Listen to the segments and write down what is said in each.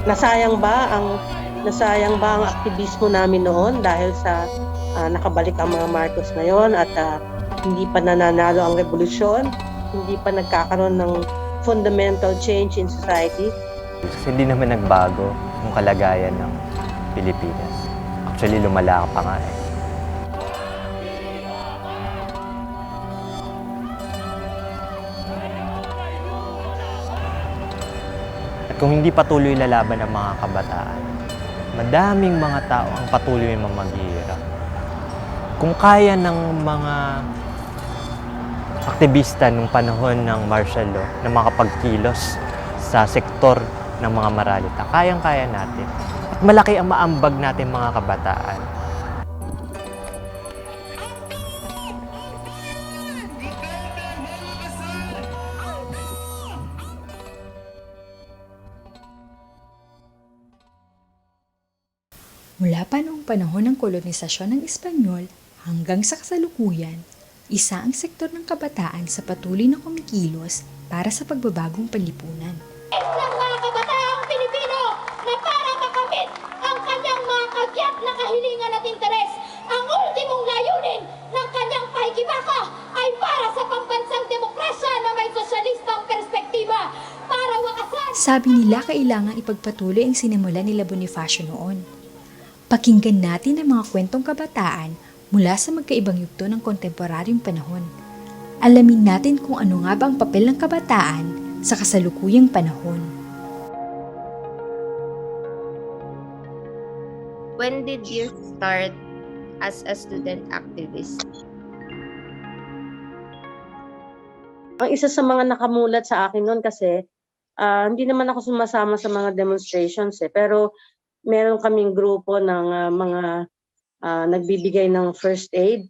Nasayang ba ang aktivismo namin noon dahil sa nakabalik ang mga Marcos ngayon at hindi pa nananalo ang revolusyon, hindi pa nagkakaroon ng fundamental change in society? Kasi hindi naman nagbago yung kalagayan ng Pilipinas. Actually, lumala pa nga eh. At kung hindi patuloy lalaban ng mga kabataan, madaming mga tao ang patuloy maghihirap. Kung kaya ng mga aktivista nung panahon ng martial law na makapagkilos sa sektor ng mga maralita, kayang-kaya natin. At malaki ang maambag natin mga kabataan. Mula pa noong panahon ng kolonisasyon ng Espanyol hanggang sa kasalukuyan, isa ang sektor ng kabataan sa patuloy na kumikilos para sa pagbabagong panlipunan. Ng mga kabataang Pilipino na para makamit ang kanyang mga kagyat na kahilingan at interes. Ang ultimong layunin ng kanyang pakikibaka ay para sa pambansang demokrasya na may sosyalistang perspektiba. Para wakasan. Sabi nila kailangang ipagpatuloy ang sinimulan nila Bonifacio noon. Pakinggan natin ang mga kwentong kabataan mula sa magkaibang yugto ng kontemporaryong panahon. Alamin natin kung ano nga ba ang papel ng kabataan sa kasalukuyang panahon. When did you start as a student activist? Ang isa sa mga nakamulat sa akin noon kasi hindi naman ako sumasama sa mga demonstrations pero meron kaming grupo ng mga nagbibigay ng first aid.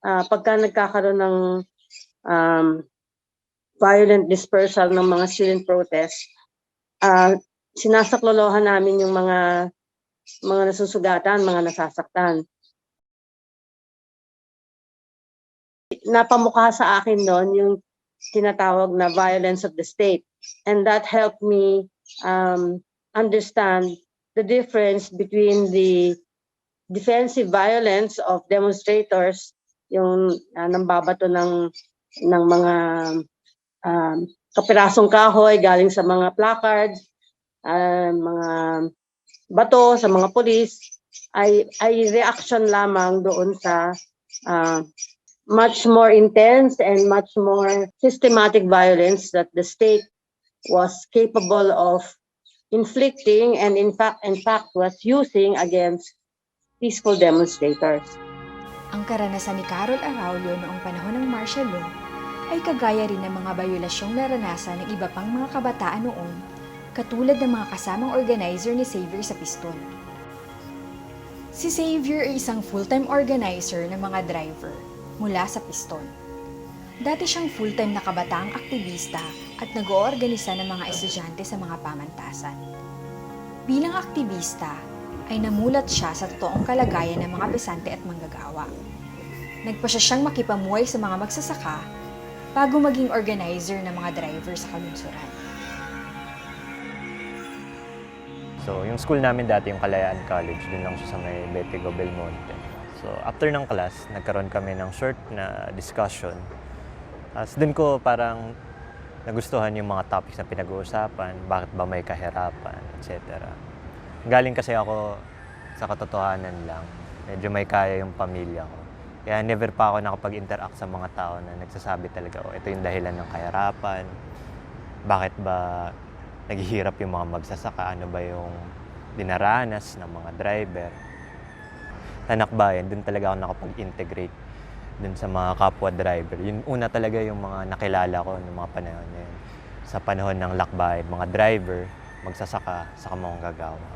Pagka nagkakaroon ng violent dispersal ng mga student protest, sinasaklolohan namin yung mga nasusugatan, mga nasasaktan. Napamukha sa akin noon yung tinatawag na violence of the state. And that helped me understand the difference between the defensive violence of demonstrators, yung nambabato ng mga kapirasong kahoy galing sa mga placards, mga bato sa mga pulis, ay reaction lamang doon sa much more intense and much more systematic violence that the state was capable of inflicting and in fact was using against peaceful demonstrators. Ang karanasan ni Carol Araulio noong panahon ng martial law ay kagaya rin ng mga bayolasyong naranasan ng iba pang mga kabataan noon, katulad ng mga kasamang organizer ni Xavier sa Piston. Si Xavier ay isang full-time organizer ng mga driver mula sa Piston. Dati siyang full-time na kabataang aktivista at nag-oorganisa ng mga estudyante sa mga pamantasan. Bilang aktivista, ay namulat siya sa totoong kalagayan ng mga pesante at manggagawa. Nagpasya siyang makipamuhay sa mga magsasaka bago maging organizer ng mga driver sa kalunsuran. So, yung school namin dati, yung Kalayaan College, dun lang siya sa may Betigo, Belmonte. So, after ng class, nagkaroon kami ng short na discussion. Tapos dun ko parang nagustuhan yung mga topics na pinag-uusapan, bakit ba may kahirapan, etc. Galing kasi ako sa katotohanan lang, medyo may kaya yung pamilya ko. Kaya never pa ako nakapag-interact sa mga tao na nagsasabi talaga, oh, ito yung dahilan ng kahirapan, bakit ba naghihirap yung mga magsasaka, ano ba yung dinaranas ng mga driver. Sa Nakbayan, dun talaga ako nakapag-integrate dun sa mga kapwa driver. Yun una talaga yung mga nakilala ko ng mga panahon na yun. Sa panahon ng lakbayan, mga driver, magsasaka, sa mga gagawa.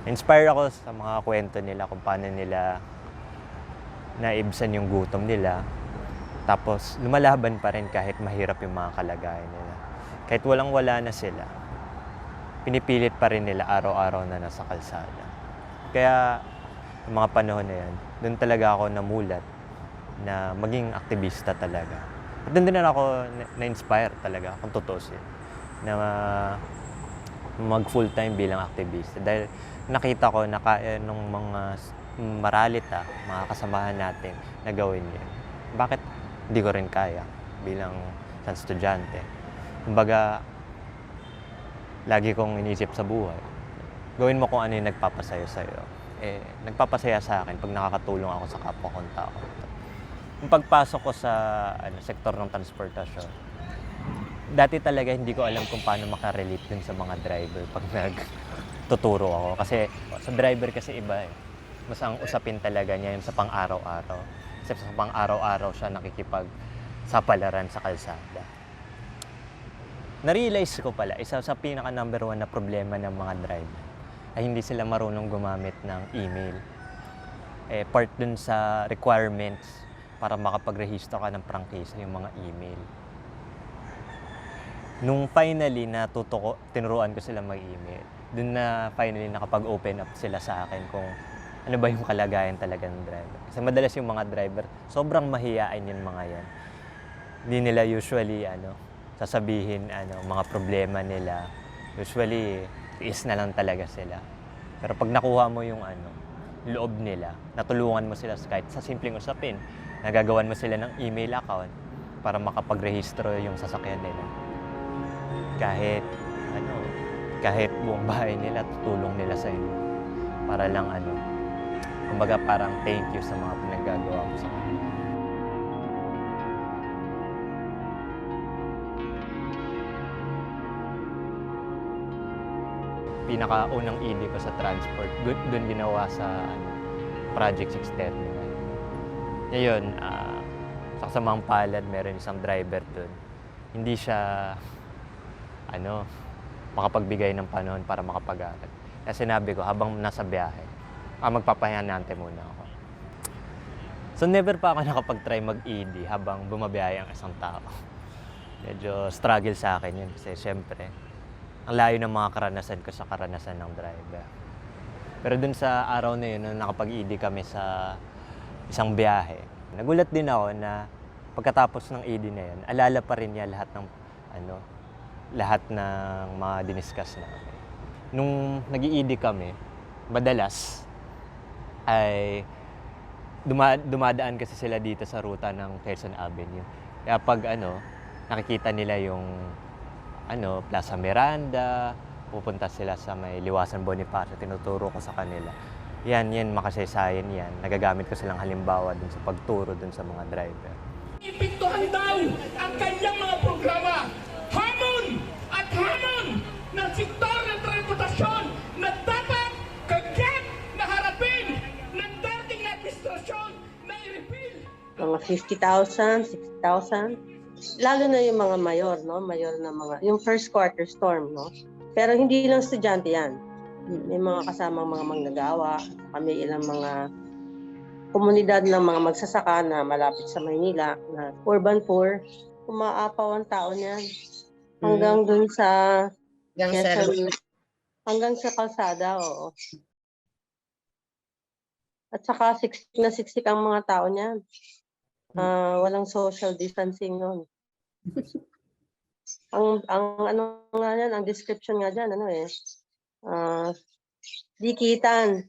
Inspire ako sa mga kwento nila kung paano nila naibsan yung gutom nila. Tapos lumalaban pa rin kahit mahirap yung mga kalagayan nila. Kahit walang-wala na sila, pinipilit pa rin nila araw-araw na nasa kalsada. Kaya yung mga panahon na yan, doon talaga ako namulat na maging aktivista talaga. At doon din ako na-inspire talaga, kung totoo siya. Na mag full-time bilang aktivista dahil nakita ko na kaya nung mga maralita, mga kasamahan natin na gawin yun. Bakit hindi ko rin kaya bilang isang estudyante? Kumbaga, lagi kong iniisip sa buhay, gawin mo kung ano yung nagpapasaya sa'yo. Nagpapasaya sa akin pag nakakatulong ako sa kapwa kong tao. Yung pagpasok ko sa sektor ng transportasyon, dati talaga hindi ko alam kung paano makarelate dun sa mga driver pag nagtuturo ako. Kasi sa driver kasi iba eh. Mas ang usapin talaga niya yung sa pang-araw-araw. Kasi sa pang-araw-araw siya nakikipagsapalaran sa kalsada. Na-realize ko pala, isa sa pinaka number 1 na problema ng mga driver ay hindi sila marunong gumamit ng email. Part dun sa requirements para makapag-rehisto ka ng prangkisa yung mga email. Nung finally tinuruan ko sila mag-email, dun na finally nakapag-open up sila sa akin kung ano ba yung kalagayan talaga ng driver. Kasi madalas yung mga driver, sobrang mahiyain yung mga yan. Hindi nila usually sasabihin mga problema nila. Usually, tiis na lang talaga sila. Pero pag nakuha mo yung loob nila, natulungan mo sila kahit sa simpleng usapin, nagagawan mo sila ng email account para makapagrehistro yung sasakyan nila. Kahit buong bahay nila, tutulong nila sa inyo. Para lang kumbaga parang thank you sa mga pinaggagawa mo sa kanila. Pinakaunang ED ko sa transport, doon ginawa sa Project 639. Ngayon, sa kasamang palad, meron isang driver doon. Hindi siya makapagbigay ng panahon para makapag-aral. Kaya sinabi ko, habang nasa biyahe, magpapahinante muna ako. So never pa ako nakapag-try mag-ED habang bumabiyahe ang isang tao. Medyo struggle sa akin yun kasi syempre, ang layo ng mga karanasan ko sa karanasan ng driver. Pero dun sa araw na yun, nung nakapag-ED kami sa isang biyahe, nagulat din ako na pagkatapos ng ED na yun, alala pa rin niya lahat ng mga diniscuss namin. Nung nag-ED kami, madalas ay dumadaan kasi sila dito sa ruta ng Quezon Avenue. Kaya pag nakikita nila yung Plaza Miranda, pupunta sila sa may Liwasan Bonifacio, tinuturo ko sa kanila. Yan, makasaysayan yan. Nagagamit ko silang halimbawa dun sa pagturo dun sa mga driver. Ipintuhan daw ang kanyang mga programa. Hamon at hamon ng sektor ng transportasyon na dapat kagyat na harapin ng dating administrasyon na i-repeal. Mga 50,000, 60,000. Lalo na yung mga mayor, no? Mayor na yung first quarter storm, no? Pero hindi lang estudyante yan. May mga kasamang mga manggagawa, may ilang mga komunidad ng mga magsasaka na malapit sa Maynila, na urban poor, umaapaw ang tao niyan. Hanggang dun sa hanggang sa kalsada, oo. At saka 60 ang mga tao niyan. Walang social distancing noon. ang description nga diyan, dikitan.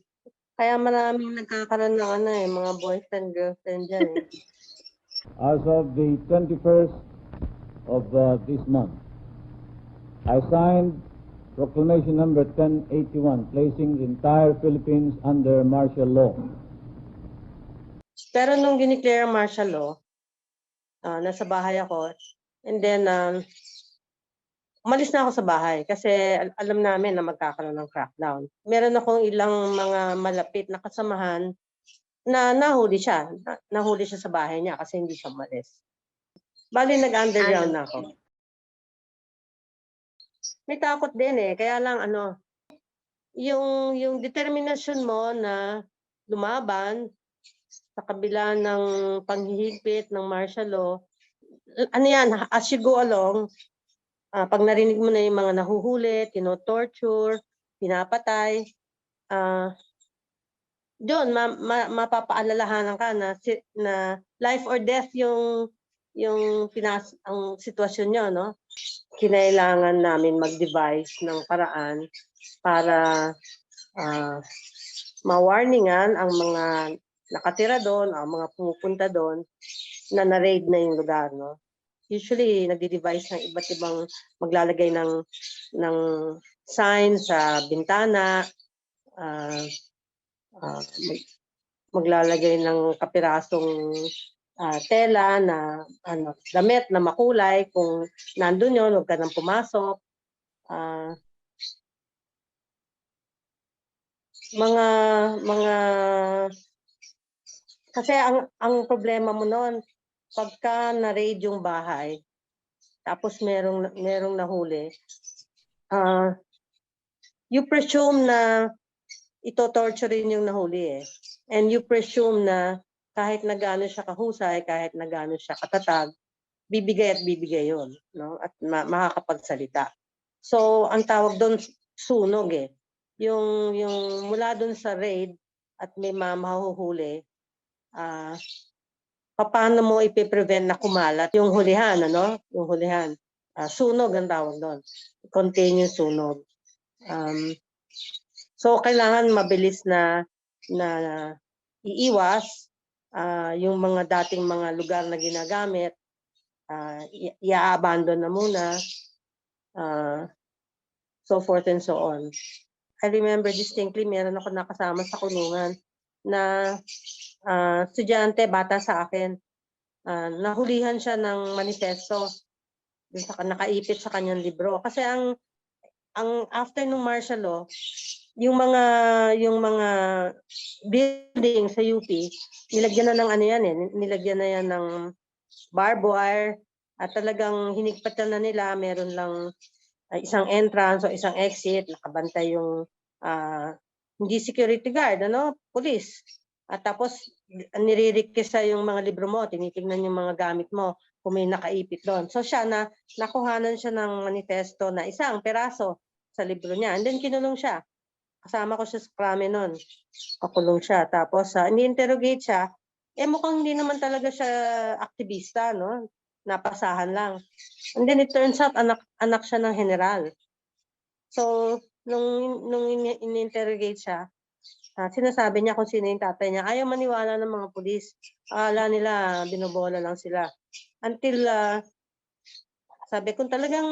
Kaya maraming nagkakaroon ng mga boyfriend, girlfriend diyan eh. As of the 21st of this month, I signed Proclamation number 1081, placing the entire Philippines under martial law. Pero nung dineclare ang martial law, nasa bahay ako, and then umalis na ako sa bahay kasi alam namin na magkakaroon ng crackdown. Meron akong ilang mga malapit na kasamahan na nahuli siya. Nahuli siya sa bahay niya kasi hindi siya umalis. Bali, nag-underground na ako. May takot din eh. Kaya lang yung determinasyon mo na lumaban sa kabila ng panghihigpit ng martial law, as you go along, pag narinig mo na yung mga nahuhuli, tino-torture, pinapatay, doon mapapaalalahanan ka na life or death yung ang sitwasyon nyo, no? kinailangan namin mag-devise ng paraan para ma-warningan ang mga nakatira doon, ang mga pumupunta doon na na-raid na yung lugar, no? Usually, nagde-devise ng iba't ibang maglalagay ng sign sa bintana, maglalagay ng kapirasong tela na damit na makulay. Kung nandun yun, huwag ka nang pumasok. Kasi ang problema mo noon, pagka na-raid yung bahay, tapos merong nahuli, you presume na ito-torture rin yung nahuli eh. And you presume na kahit na gaano siya kahusay, kahit na gaano siya katatag, bibigay at bibigay yun, no? At makakapagsalita. So, ang tawag doon, sunog eh. Yung mula doon sa raid at may mahuhuli, paano mo ipiprevent na kumalat yung hulihan, ano? Yung hulihan. Sunog ang tawag doon. Contain yung sunog. So, kailangan mabilis na iiwas yung mga dating mga lugar na ginagamit, i-abandon na muna, so forth and so on. I remember distinctly, meron ako nakasama sa kulungan na estudyante, bata sa akin, nahulihan siya ng manifesto, nakaipit sa kanyang libro. Kasi ang after nung martial law, yung mga building sa UP, nilagyan na ng ano yan eh, nilagyan na yan ng barbed wire at talagang hinigpatan na nila, meron lang isang entrance o isang exit, nakabantay yung hindi security guard, police. At tapos nire-request yung mga libro mo, tinitingnan yung mga gamit mo kung may nakaipit doon. So siya nakuhanan siya ng manifesto na isang peraso sa libro niya. And then kinulong siya. Kasama ko siya sa krame noon. Kakulong siya. Tapos ini-interrogate siya. Mukhang hindi naman talaga siya aktivista, no? Napasahan lang. And then it turns out anak siya ng general. So nung in-interrogate siya, sinasabi niya kung sino yung tatay niya. Ayaw maniwala ng mga pulis. Akala nila binobola lang sila. Until sabi, kung talagang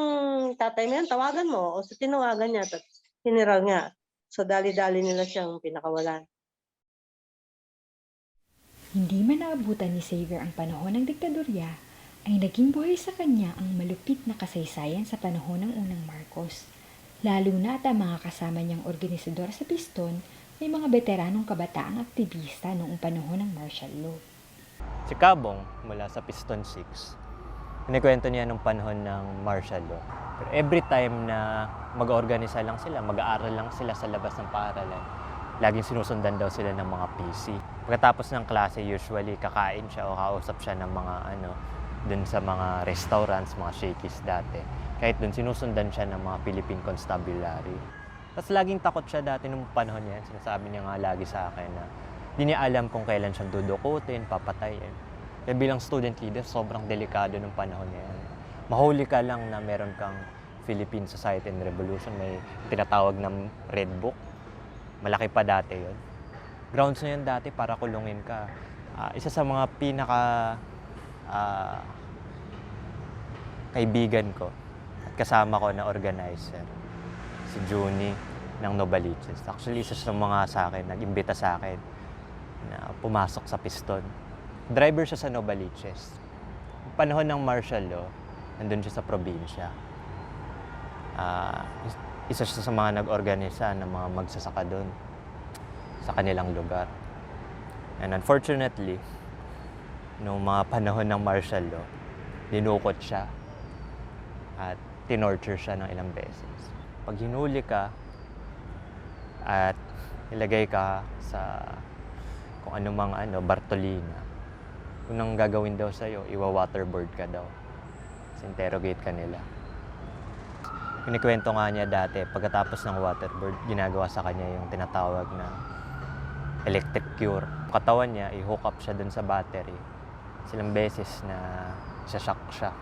tatay mo yan, tawagan mo. O so tinawagan niya, general nga. So dali-dali nila siyang pinakawalan. Hindi man naabutan ni Xavier ang panahon ng diktadorya, ay naging buhay sa kanya ang malupit na kasaysayan sa panahon ng unang Marcos. Lalo na at ang mga kasama niyang organisador sa Piston may mga veteranong kabataang aktivista noong panahon ng martial law. Si Cabong, mula sa Piston 6, kinikwento niya nung panahon ng martial law. Pero every time na mag-organisa lang sila, mag-aaral lang sila sa labas ng paaralan, laging sinusundan daw sila ng mga PC. Pagkatapos ng klase, usually kakain siya o kausap siya ng mga dun sa mga restaurants, mga Shakey's dati. Kahit dun sinusundan siya ng mga Philippine Constabulary. Tapos laging takot siya dati nung panahon niya. Sinasabi niya nga lagi sa akin na hindi niya alam kung kailan siyang dudukutin, papatayin. Kaya bilang student leader, sobrang delikado nung panahon niya. Mahuli ka lang na meron kang Philippine Society and Revolution, may tinatawag ng Red Book. Malaki pa dati yon. Grounds na yun dati para kulungin ka. Isa sa mga pinaka kaibigan ko at kasama ko na organizer, si Juni ng Novaliches. Actually, isa sa mga sa akin, nag-imbita sa akin na pumasok sa Piston. Driver siya sa Novaliches. Panahon ng martial law, nandun siya sa probinsya. Isa siya sa mga nag-organisa ng mga magsasaka doon sa kanilang lugar. And unfortunately, noong mga panahon ng martial law, dinukot siya at tinorture siya ng ilang beses. Pag hinuli ka at ilagay ka sa kung anumang Bartolina, unang gagawin daw sa'yo, iwa-waterboard ka daw. Interrogate ka nila. Kinikwento nga niya dati, pagkatapos ng waterboard, ginagawa sa kanya yung tinatawag na electric cure. Katawan niya, i-hook up siya dun sa battery. Silang beses na isa-shock siya.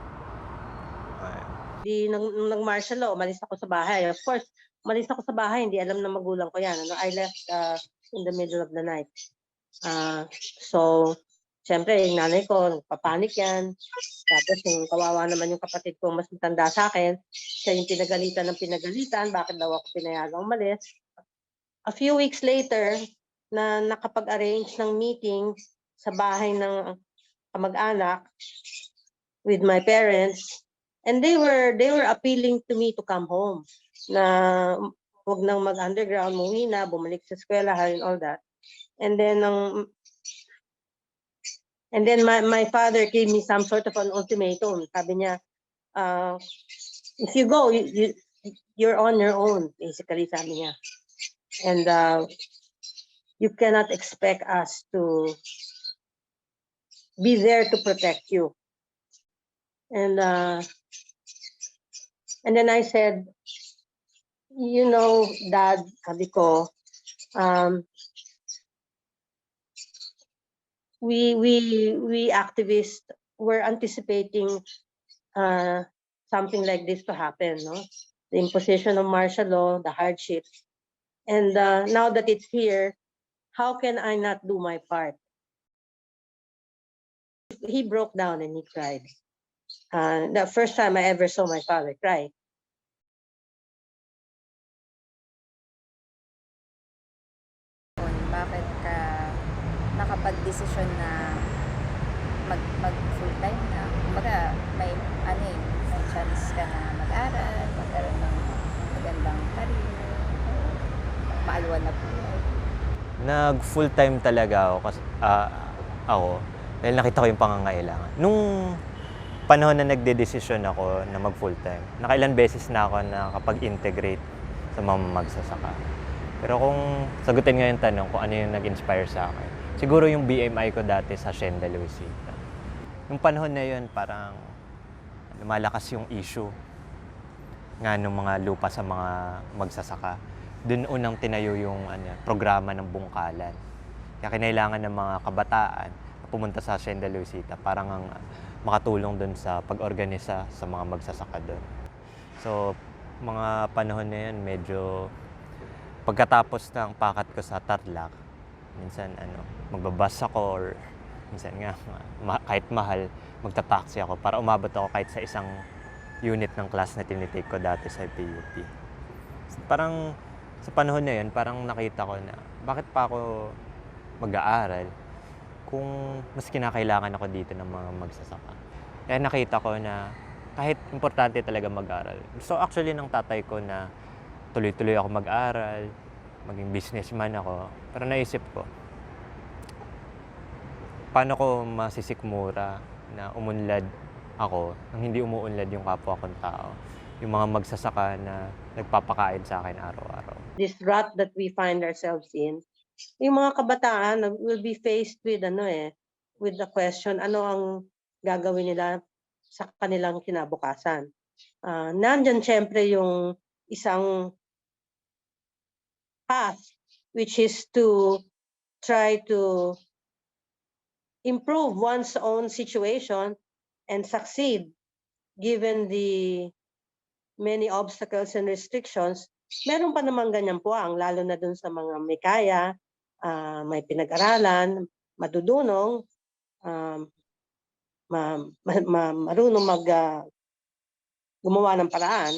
Nung nag-martial law, umalis ako sa bahay. Of course, umalis ako sa bahay, hindi alam ng magulang ko yan. I left in the middle of the night. So, siyempre, yung nanay ko, nagpapanik yan. Tapos yung kawawa naman yung kapatid ko, mas matanda sa akin. Siya yung pinagalitan ng pinagalitan. Bakit daw ako pinayagang umalis? A few weeks later, na nakapag-arrange ng meeting sa bahay ng kamag-anak with my parents, and they were appealing to me to come home, na wag nang mag-underground, umuwi na, bumalik sa eskwelahan and all that. And then my father gave me some sort of an ultimatum. Sabi niya, if you go, you're on your own, basically, sabi niya. And you cannot expect us to be there to protect you. And then I said, you know, Dad, sabi ko, we activists were anticipating something like this to happen, no? The imposition of martial law, the hardships. And now that it's here, how can I not do my part? He broke down and he cried. The first time I ever saw my father cry. Bakit ka nakapag-desisyon na mag full time na? Kumbaga, may chance ka na mag-aral, magkaroon ng magandang career, maalwan na po. Nag full time talaga ako kasi dahil nakita ko yung pangangailangan. Nung panahon na nagdedesisyon ako na mag full time, nakailan beses na ako nakapag-integrate sa mga magsasaka. Pero kung sagutin nga yung tanong kung ano yung nag-inspire sa akin, siguro yung BMI ko dati sa Hacienda Luisita. Yung panahon na yun, parang lumalakas yung issue nga ng mga lupa sa mga magsasaka. Doon unang tinayo yung programa ng bungkalan. Kaya kinailangan ng mga kabataan na pumunta sa Hacienda Luisita para makatulong doon sa pag-organisa sa mga magsasaka doon. So, mga panahon na yun, medyo pagkatapos ng pakat ko sa Tarlac, minsan magbabas ako or minsan nga kahit mahal, magta-taxi ako para umabot ako kahit sa isang unit ng class na tinitake ko dati sa PUP. Parang sa panahon na yun, parang nakita ko na bakit pa ako mag-aaral kung mas kinakailangan ako dito ng mga magsasaka. Kaya nakita ko na kahit importante talaga mag-aral. So actually ng tatay ko na tuloy-tuloy ako mag-aral, maging businessman ako. Pero naisip ko, paano ko masisikmura na umunlad ako nang hindi umuunlad yung kapwa kong tao, yung mga magsasaka na nagpapakain sa akin araw-araw. This rut that we find ourselves in, yung mga kabataan will be faced with with the question, ano ang gagawin nila sa kanilang kinabukasan. Nandyan syempre yung isang path, which is to try to improve one's own situation and succeed given the many obstacles and restrictions. Meron pa naman ganyan puwang, lalo na dun sa mga may kaya, may pinag-aralan, madudunong, marunong gumawa ng paraan.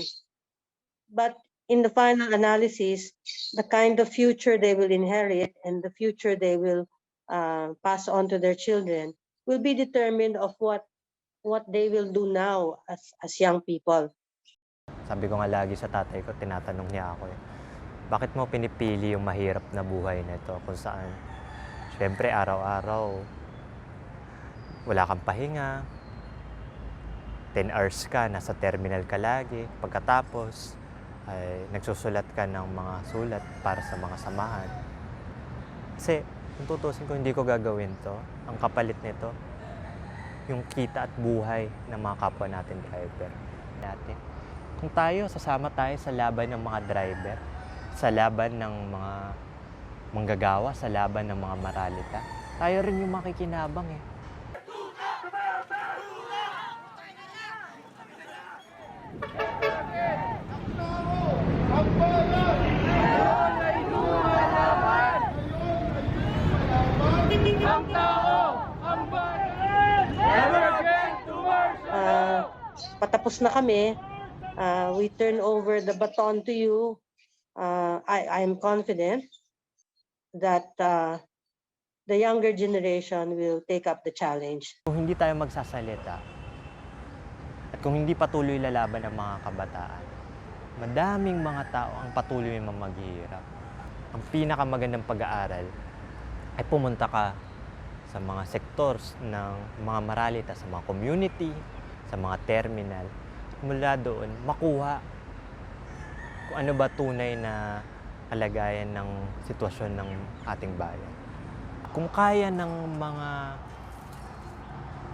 But in the final analysis, the kind of future they will inherit and the future they will pass on to their children will be determined of what they will do now as young people. Sabi ko nga lagi sa tatay ko, tinatanong niya ako bakit mo pinipili yung mahirap na buhay na ito kung saan syempre araw-araw wala kang pahinga, 10 hours ka, nasa terminal ka lagi, pagkatapos ay nagsusulat ka ng mga sulat para sa mga samahan. Kasi kung tutusin ko, hindi ko gagawin to. Ang kapalit nito, yung kita at buhay ng mga kapwa natin driver. Kung sasama tayo sa laban ng mga driver, sa laban ng mga manggagawa, sa laban ng mga maralita, tayo rin yung makikinabang eh. patapos na kami, we turn over the baton to you. I'm confident that the younger generation will take up the challenge. Kung hindi tayo magsasalita at kung hindi patuloy lalaban ng mga kabataan, madaming mga tao ang patuloy maghihirap. Ang pinakamagandang pag-aaral ay pumunta ka sa mga sectors ng mga maralita, sa mga community, sa mga terminal. Mula doon, makuha kung ano ba tunay na kalagayan ng sitwasyon ng ating bayan. Kung kaya ng mga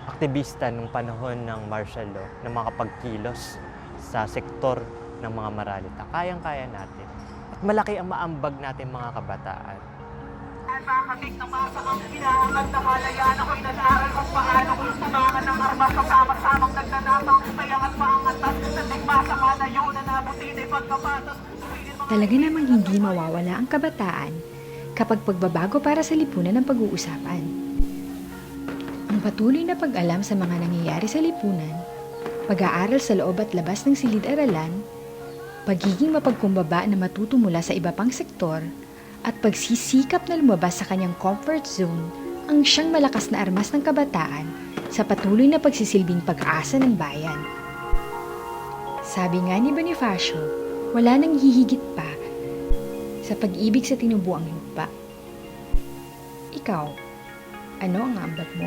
aktivista nung panahon ng martial law na makapagkilos sa sektor ng mga maralita, kayang-kaya natin. At malaki ang maambag natin mga kabataan. Nakakabig na masa ang pinaangat na kalayaan. Ako'y nag-aaral kung paano kung tumangan ng armas sa samang nagnanatang payangat paangatas sa tigmasa kalayunan na butin ay pagkabatas. Talaga namang hindi mawawala ang kabataan kapag pagbabago para sa lipunan ang pag-uusapan. Ang patuloy na pag-alam sa mga nangyayari sa lipunan, pag-aaral sa loob at labas ng silid-aralan, pagiging mapagkumbaba na matuto mula sa iba pang sektor, at pagsisikap na lumabas sa kanyang comfort zone ang siyang malakas na armas ng kabataan sa patuloy na pagsisilbing pag-asa ng bayan. Sabi nga ni Bonifacio, wala nang hihigit pa sa pag-ibig sa tinubuang lupa. Ikaw, ano ang ambag mo?